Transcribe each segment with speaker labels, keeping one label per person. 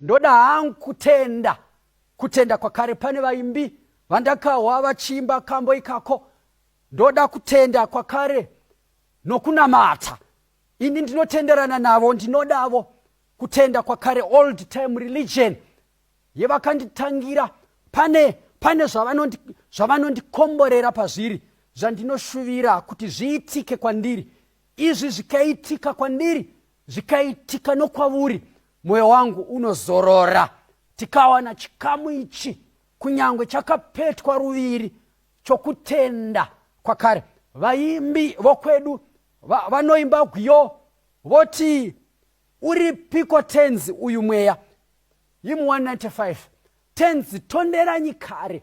Speaker 1: ndoda hangu kutenda kwa kare. Pane vaimbi vandakawa vachiimba kambo ikako, ndoda kutenda kwa kare nokunamata. Ini ndinotenderana navo, ndinodavo kutenda kwa kare, old time religion yevakanditangira. Pane zvavanondikomborera pazviri zvandinosvuvira kuti zviitike kwandiri. Izvi zvikaitika kwandiri, zvikaitika nokwauri, mwoyo wangu unozorora. Tikawana chikamu ichi kunyangwe chakapetwa ruviri chokutenda kwa kare. Vaimbi vokwedu vanoimba gwiyo voti, uripiko tenzi uyu mweya. Hymn 195, tenzi tonderanyi kare,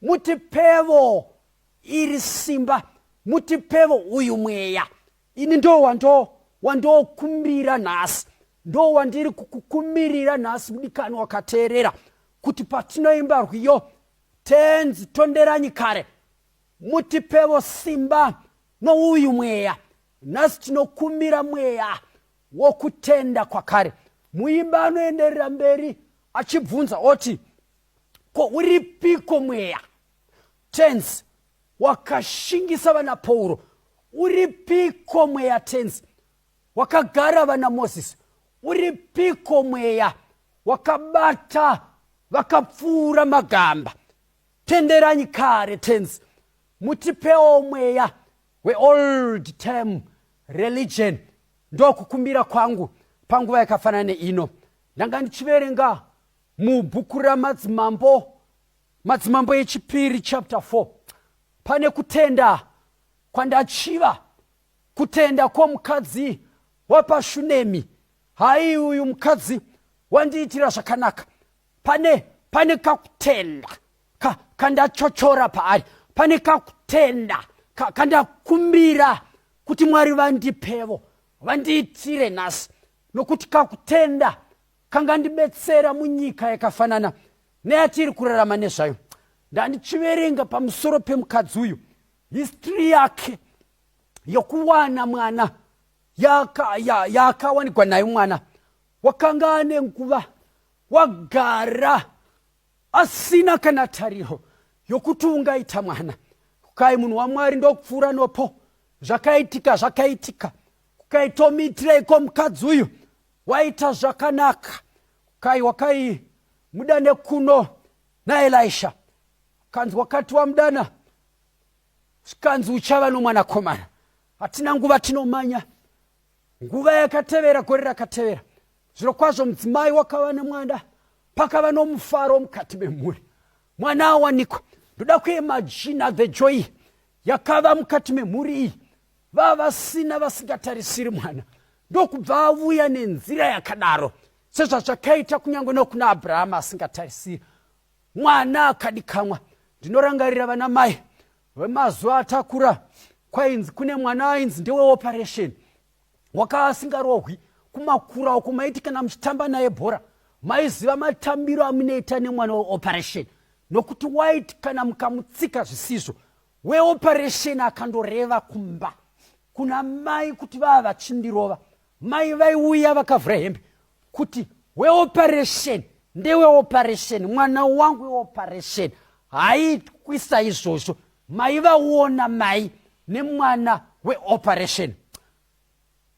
Speaker 1: mutipevo iri simba, mutipevo uyu mweya. Ini ndo wandokumbira nhasi, ndo wandiri kukukumirira nhasi mudikani wakateerera, kuti patinoimba rwiyo tenzi tonderanyi kare, mutipevo simba nouyu mweya. Nhasi tinokumbira mweya wokutenda kwa kare. Muimba anoenderera mberi achibvunza oti, ko uripiko mweya tenzi wakashingisa vana Pauro? Uripiko mweya tenzi wakagara vana Moses? Uripiko mweya wakabata vakapfuura magamba? Tenderanyi kare tenzi, mutipewo mweya we-old time religion. Ndokukumbira kwangu panguva yakafanana neino. Ndanga ndichiverenga mubhuku ramadzimambo echipiri chapter 4. Pane kutenda kwandachiva, kutenda kwomukadzi wapashunemi. Hai, uyu mukadzi wandiitira zvakanaka. Pane kakutenda kandachochora paari. Pane kakutenda kandakumbira kuti Mwari vandipevo, vandiitire nhasi. Nokuti kakutenda kangandibetsera munyika yakafanana neyatiri kurarama nezvayo. Ndandichiverenga pamusoro pemukadzi uyu, history yake yokuwana mwana yakawanikwa naye mwana. Wakanga ane nguva wagara asina kana tariro yokuti ungaita mwana. Kukai munhu waMwari ndokupfuura nopo, zvakaitika. Kukaitomiitireiko mukadzi uyu? Waita zvakanaka. Wakai mudane kuno naElisha, kanzi wakati wamudana kanzi uchava nomwanakomana. Hatina nguva tinomanya. Nguva yakatevera, gore rakatevera, zviro kwazvo mudzimai wakava nemwana, pakava nomufaro mukati memhuri. Mwana awanikwa. Ndoda kuimagina the joy yakava mukati memhuri iyi. Vasina vasingatarisiri mwana, ndokubva avuya nenzira yakadaro, sezvazvakaita kunyange nokuna Abrahama asingatarisiri. Mwana akadikamwa. Ndinorangarira vana mai vemazuva atakura, kwainzi kune mwana ainzi ndewe operation, wakasingarohwi kumakura uko maiti kana muchitamba naye bhora maiziva matambiro amunoita nemwana weoperation, nokuti waiti kana mukamutsika zvisizvo weoperation akandoreva kumba kuna mai kuti vava vachindirova, mai vaiuya vakavhura hembe kuti weoperation ndeweoperation, mwana wangu weoperation. Haikwisa izvozvo, mai vaona mai nemwana weoperation.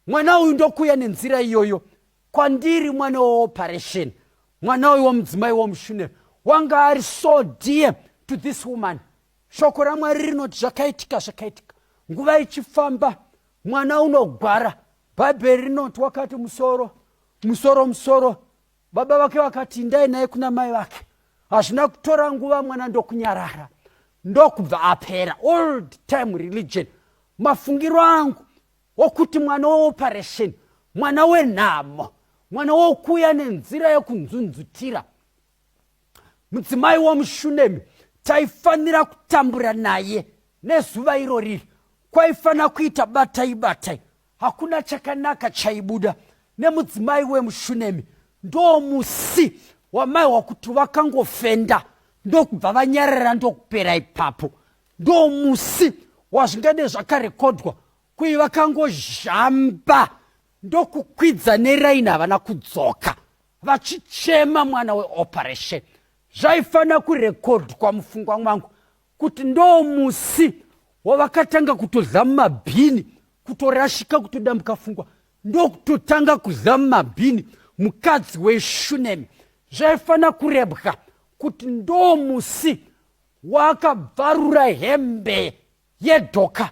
Speaker 1: Mwana uyu ndokuya nenzira iyoyo kwandiri, mwana weoperation. Mwana uyu womudzimai womushune wanga ari so dear to this woman. Shoko raMwari rinoti zvakaitika. Nguva ichifamba mwana unogwara. Bhaibheri rinoti wakati musoro. Baba vake vakati endai naye kuna mai vake. Hazvina kutora nguva, mwana ndokunyarara, ndokubva apera. Old time religion. Mafungiro angu okuti mwana weoperation, mwana wenhamo, mwana wokuya nenzira yekunzunzutira. Mudzimai womushunemi taifanira kutambura naye nezuva iroriri. Kwaifanira kuita batai. Hakuna chakanaka chaibuda nemudzimai wemushunemi. Ndo musi wamai wakuti vakangofenda ndokubva vanyarara ndokupera ipapo. Ndo musi wazvingade zvakarekodwa kui vakangozhamba ndokukwidza neraini havana kudzoka. vachichema mwana weoperation. Zvaifana kurekodwa mufungwa mwangu kuti ndo musi wavakatanga kutodla mumabhini, kutorashika, kutodambuka fungwa, ndo kutotanga kudla mumabhini mukadzi weShunemi. Zvaifana kurebwa kuti ndo musi wakabvarura hembe yedhoka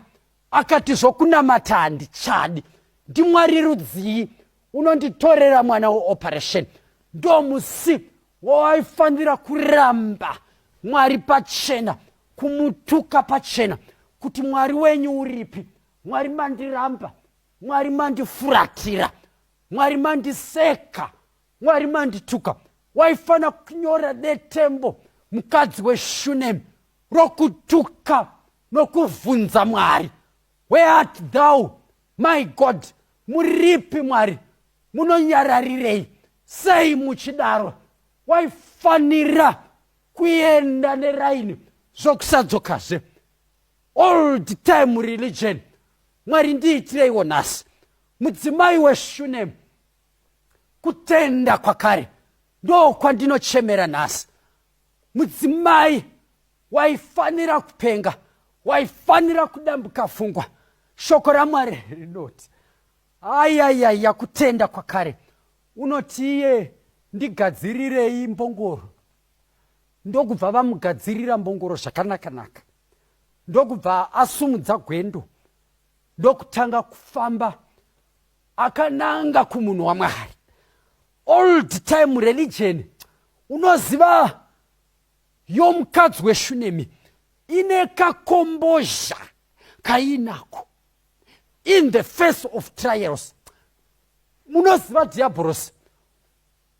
Speaker 1: akati zvokunamata handichadi, ndimwari rudzii unonditorera mwana weoperation. Ndo musi wawaifanira kuramba Mwari pachena, kumutuka pachena kuti Mwari wenyu uripi, Mwari mandiramba, Mwari mandifuratira, Mwari mandiseka, Mwari mandituka. Waifana kunyora detembo mukadzi weShunemi rokutuka nokuvunza Mwari. Where art thou, my God? Muripi Mwari? Munonyararirei? Sei muchidaro? Waifanira kuenda neraini zvokusadzokazve. Old time religion. Mwari ndiitireiwo nhasi. Mudzimai weShunemi, kutenda kwakare ndo kwandinochemera nhasi. Mudzimai waifanira kupenga, waifanira kudambuka fungwa. Shoko raMwari rinoti, ayayaya, kutenda kwakare. Unoti iye ndigadzirirei mbongoro, ndokubva vamugadzirira mbongoro zvakanaka-naka, ndokubva asumudza gwendo, ndokutanga kufamba akananga kumunhu waMwari. Old time religion, unoziva yomukadzi weShunemi ine kakombozha kainako in the face of trials. Munoziva diabhorosi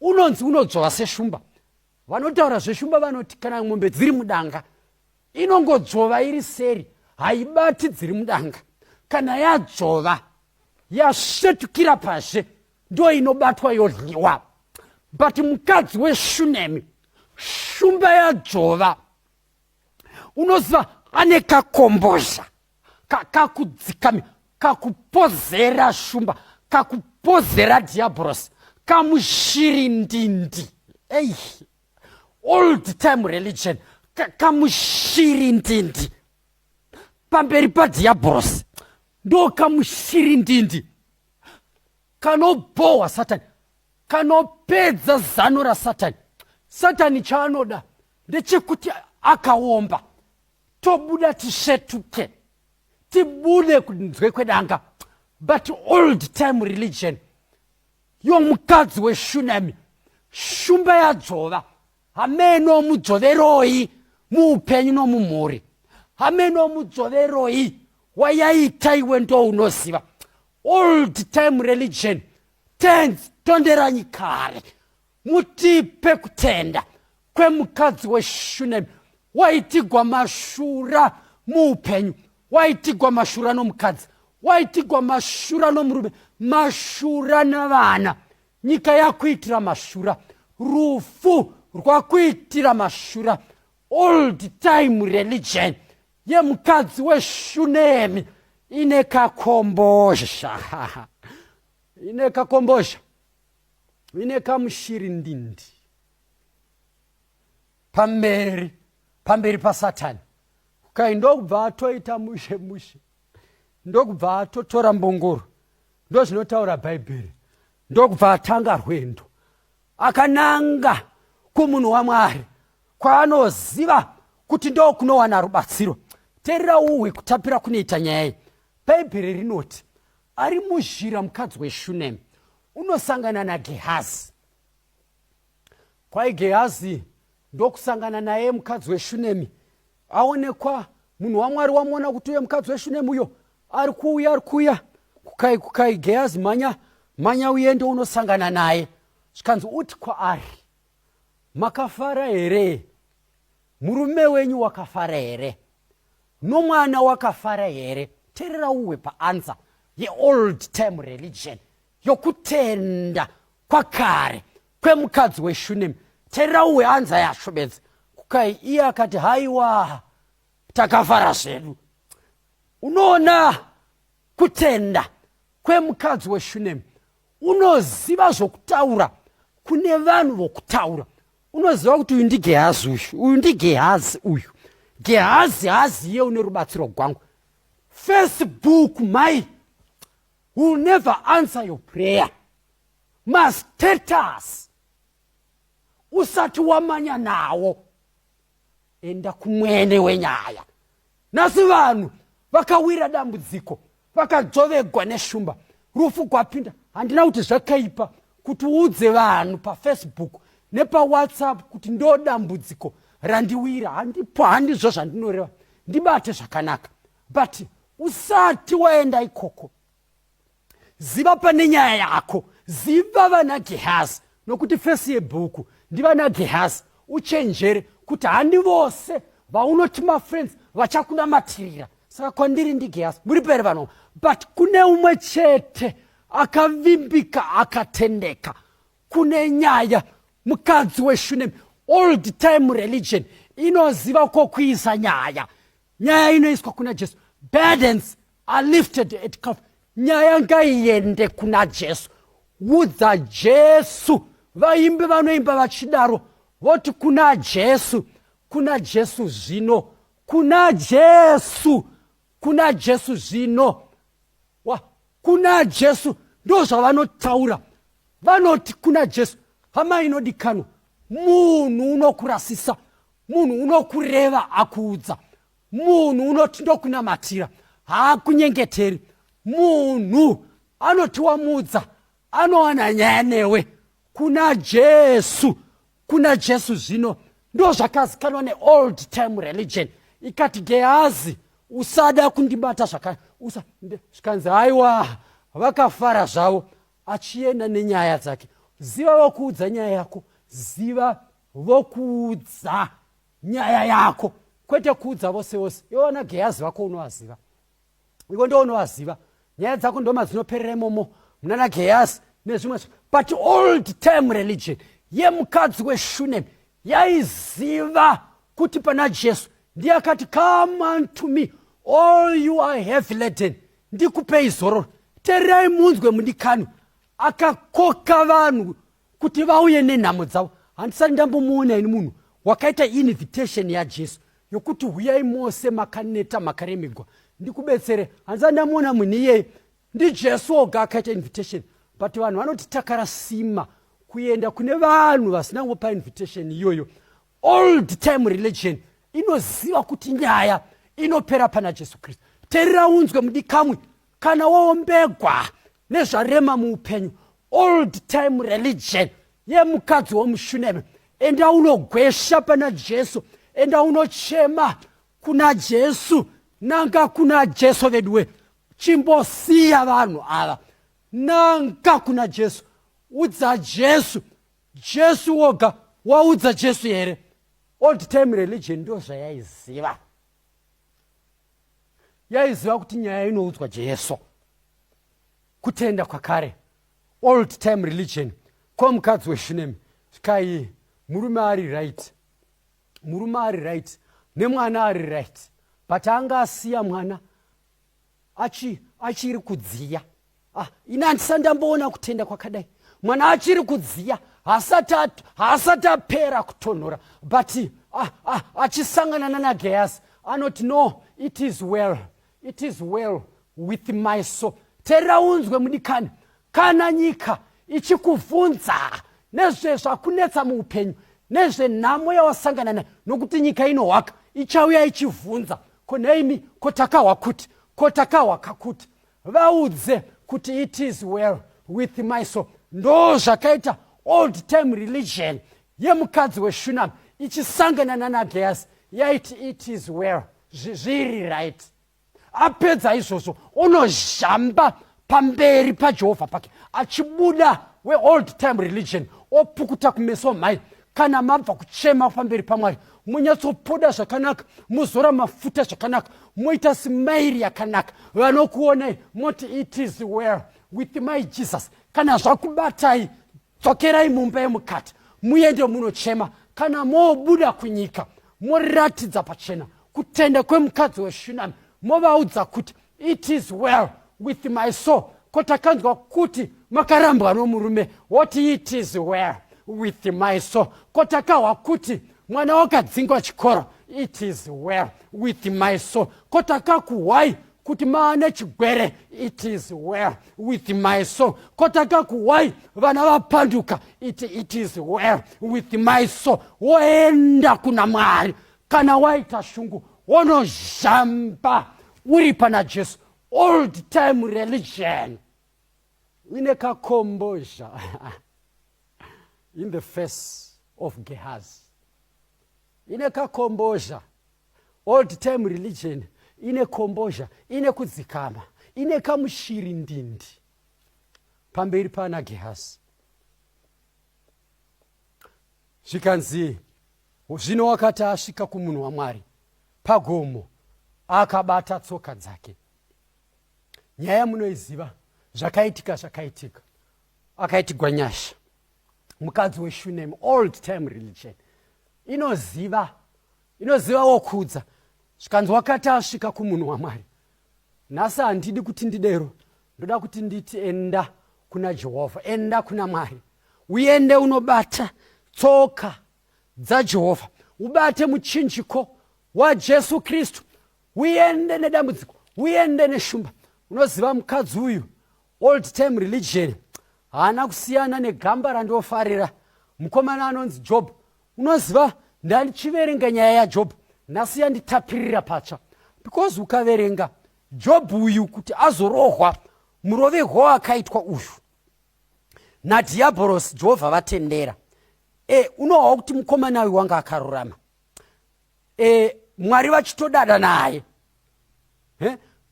Speaker 1: unonzi unodzova seshumba. Vanotaura zveshumba vanoti kana mombe dziri mudanga inongodzova iri seri, haibati dziri mudanga. Kana yadzova yasvetukira pashe ndo inobatwa yodliwa. But mukadzi weShunemi, shumba yadzova, unoziva ane kakombozha kakudzikami, kakupozera shumba, kakupozera diabhorosi, kamushirindindi. Hey, old time religion, kamushirindindi pamberi padiabhorosi, ndo kamushirindindi kanobhohwa Satani, kanopedza zano raSatani. Satani chaanoda ndechekuti akaomba tobuda tishetuke, tibude kunzwe kwedanga. But old time religion yomukadzi weShunemi, shumba yadzova, hameno mudzoveroi muupenyu nomumhuri, hameno mudzoveroi wayaita iwe ndo unoziva. Old time religion tonderanyi kare, mutipe kutenda kwemukadzi weShunemi. Waitigwa mashura muupenyu, waitigwa mashura nomukadzi, waitigwa mashura nomurume, mashura navana. Nyika yakuitira mashura, rufu rwakuitira mashura. Old time religion yemukadzi weShunemi ine kakombozha ine kakombozha, ine kamushirindindi pamberi paSatani. Kai ndokubva atoita mushe, ndokubva atotora mbongoro, ndo zvinotaura Bhaibheri, ndokubva atanga rwendo akananga kumunhu waMwari kwaanoziva kuti ndo kunowana rubatsiro. Teerera uwe kutapira kunoita nyaya iyi. Bhaibheri rinoti ari muzhira mukadzi weShunemi unosangana naGehazi. Kwai Gehazi ndokusangana naye mukadzi weShunemi, aonekwa munhu waMwari wamuona kuti uye mukadzi weShunemi uyo ari kuuya kukai Gehazi, manya uende unosangana naye. Zvikanzi uti kwaari, makafara here? Murume wenyu wakafara here? Nomwana wakafara here? Teerera uwe paanza ye-old time religion yokutenda kwakare kwemukadzi weShunemi. Teerera uwe anza yashobedza kukai iye akati haiwa takafara zvedu. Unoona kutenda kwemukadzi weShunemi, unoziva zvokutaura kune vanhu vokutaura. Unoziva kuti uyu ndiGehazi uyu ndiGehazi uyu. Gehazi haaziye une rubatsiro gwangu. Facebook mai will never answer your prayer. Mastatus usati wamanya nawo enda kumwene wenyaya. Nasi vanhu vakawira dambudziko vakadzovegwa neshumba rufu gwapinda. Handina kuti zvakaipa kuti udze vanhu paFacebook nepaWhatsApp kuti ndo dambudziko randiwira. Handizvo zvandinoreva, ndibate zvakanaka. But usati waenda ikoko, ziva pane nyaya yako, ziva vana Gehazi, nokuti Facebook ndivana Gehazi. Uchenjere kuti handi vose vaunoti mafriends vachakunamatirira. Saka kwandiri ndiGehazi muri pere vanhu, but kune umwe chete akavimbika akatendeka. Kune nyaya mukadzi weShunemi, old time religion inoziva kokuisa nyaya. Nyaya inoiswa kuna Jesu. Burdens are lifted at Calvary. Nyaya ngaiende kuna Jesu. Udza Jesu. Vaimbi vanoimba vachidaro voti kuna Jesu, kuna Jesu zvino, kuna Jesu, kuna Jesu zvino. Kuna Jesu ndo zvavanotaura. Vanoti kuna Jesu. Hama inodikanwa, munhu unokurasisa, munhu unokureva akuudza, munhu unoti ndokunamatira haakunyengeteri, munhu anoti wamudza anowana nyaya newe. Kuna Jesu, kuna Jesu zvino. Ndo zvakazikanwa neold time religion. Ikati Gehazi usada kundibata zvikanzi haiwa vakafara zvavo, achienda nenyaya dzake. Ziva vokuudza nyaya yako, ziva vokuudza nyaya yako, kwete kuudza vose vose. Iwana Gehazi vako unovaziva, iko ndo unovaziva. Nyaya dzako ndoma dzinoperera imomo munana Gehazi nezvimwe. But old time religion yemukadzi weShunemi yaiziva kuti pana Jesu ndiye akati, come unto me all you are heavy laden, ndikupei zororo. Tererai munzwe mudikani. Akakoka vanhu kuti vauye nenhamo dzavo. Handisati ndambomuona ini munhu wakaita invitation yaJesu yokuti huyai mose makaneta makaremegwa ndikubetsere. Handisati ndamuona munhu iyeye. NdiJesu oga akaita invitation. But vanhu vanoti takarasima kuenda kune vanhu vasina ngopa invitation iyoyo. Old time religion inoziva kuti nyaya inopera pana Jesu Kristu. Terera unzwe mudikamwe kana waombegwa nezvarema muupenyu. Old time religion yemukadzi womuShunemi, enda unogwesha pana Jesu, enda unochema kuna Jesu. Nanga kuna Jesu veduwe, chimbosiya vanhu ava. Nanga kuna Jesu, udza Jesu. Jesu woga waudza Jesu here. Old time religion ndo zvayaiziva. Yaiziva kuti nyaya inoudzwa Jesu. Kutenda kwakare old time religion kwamukadzi weShunemi zvikai murume ari right, murume ari right nemwana ari right, but anga asiya mwana achiri kudziya. Ina handisandamboona kutenda kwakadai. Mwana achiri kudziya, haasati apera kutonhora, but achisangana nana Gehazi anoti no, it is well, it is well with my soul. Terera unzwe mudikani, kana nyika ichikuvhunza nezvezvakunetsa muupenyu, nezvenhamo yawasangana nayo, nokuti nyika inohwaka ichauya ichivhunza, ko neimi kotakahwa kuti, kotakahwa kakuti, vaudze kuti it is well with my soul. Ndo zvakaita old time religion yemukadzi weShunami ichisangana nana Gehazi yaiti it is well, zviri right. Apedza izvozvo unozhamba pamberi paJehovha pake, achibuda weold time religion opukuta kumeso mhai. Kana mabva kuchema pamberi paMwari, munyatsopoda zvakanaka, muzora mafuta zvakanaka, moita simairi yakanaka, vanokuonai moti it is well with my Jesus. Kana zvakubatai, dzokerai mumba yemukati, muende munochema. Kana mobuda kunyika, moratidza pachena kutenda kwemukadzi weShunami, movaudza kuti it is well with my soul. Kotakanzwa kuti makarambwa nomurume, what it is well with my soul. Kotakahwa kuti mwana wakadzingwa chikoro, it is well with my soul. Kotakakuwai kuti maane chigwere, it is well with my soul. Kotakakuwai vana vapanduka, it is well with my soul. Woenda kuna Mwari kana waita shungu wonozhamba uri pana Jesu. Old time religion inekakombozha in the face of Gehazi. Inekakombozha. Old time religion inekombozha, inekudzikama, inekamushirindindi pamberi pana Gehazi. Zvikanzi zvino wakati asvika kumunhu waMwari pagomo akabata tsoka dzake. Nyaya munoiziva, zvakaitika akaitigwa nyasha. Mukadzi weShunemi, old time religion inoziva wokudza. Zvikanzi wakati asvika kumunhu waMwari, nhasi handidi kuti ndidero, ndoda kuti nditi enda kuna Jehovha, enda kuna Mwari, uende unobata tsoka dzaJehovha, ubate muchinjiko waJesu Kristu, uende nedambudziko, uende neshumba. Unoziva mukadzi uyu, old time religion, haana kusiyana negamba randofarira mukomana anonzi Job. Unoziva ndandichiverenga nyaya yaJob, nhasi yanditapirira patsva, because ukaverenga Job uyu kuti azorohwa murovego akaitwa uyu nadhiabhorosi, Jehovha vatendera. Unohwa kuti mukomana uyu wanga akarurama. Mwari vachitodada naye.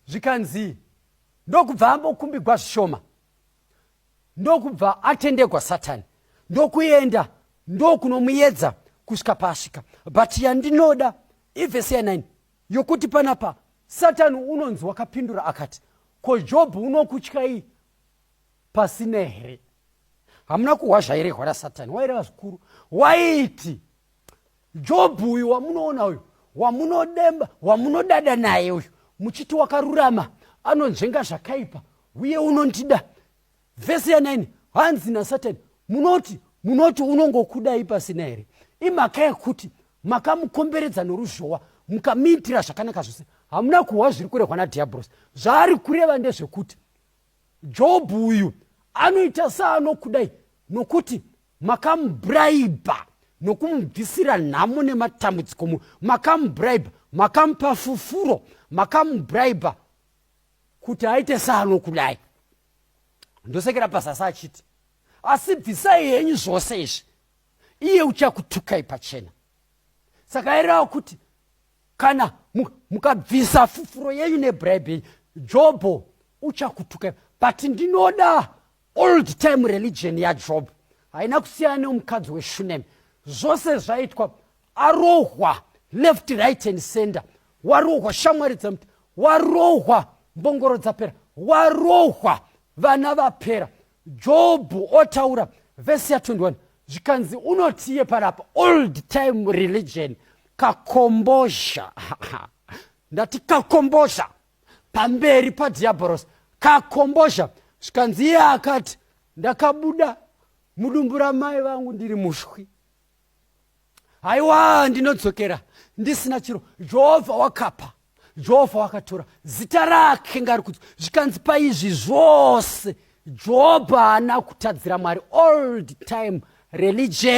Speaker 1: Zvikanzi ndokubva ambokumbigwa zvishoma, ndokubva atendegwa Satani, ndokuenda ndokunomuedza kusvika paasvika. But yandinoda ivhesi ya9 yokuti panapa Satani unonzi wakapindura akati, ko Job unokutyai pasina here? Hamuna kuhwa zvairehwa raSatani, waireva zvikuru. Waiti Job uyu wamunoona uyu, wamunodemba, wamunodada naye uyu, muchiti wakarurama, anonzvenga zvakaipa, uye unondida. Vhesi ya9 hanzi naSatani, munoti unongokudai pasina here? Imhaka yekuti makamukomberedza noruzhowa, mukamuitira zvakanaka zvose. Hamuna kuhwa zviri kurehwa nadhiabhorosi. Zvaari kureva ndezvekuti Job uyu anoita saanokudai nokuti makamubraiba nokumubvisira nhamo nematambudziko, makamubraiba, makamupa fufuro, makamubraiba kuti aite saanokudai. Ndosekera pasasa achiti, asi bvisai henyu zvose izvi, iye uchakutukai pachena. Saka aireva kuti kana mukabvisa fufuro yenyu nebraibe, Job uchakutukai. But ndinoda old time religion yaJob haina kusiyana nomukadzi weShunemi. Zvose zvaitwa, arohwa left, right and center, warohwa shamwari dzamuti, warohwa mbongoro dzapera, warohwa vana vapera. Job otaura vhesi ya21, zvikanzi unotiye parapa old time religion kakombozha. Ndati kakombozha pamberi padhiabhorosi, kakombozha. Zvikanzi iye akati, ndakabuda mudumbu ramai vangu ndiri mushwi, haiwa ndinodzokera ndisina chiro. Jehovha wakapa, Jehovha wakatora, zita rake ngarikudzwa. Zvikanzi paizvi zvose Job haana kutadzira Mwari. Old time religion.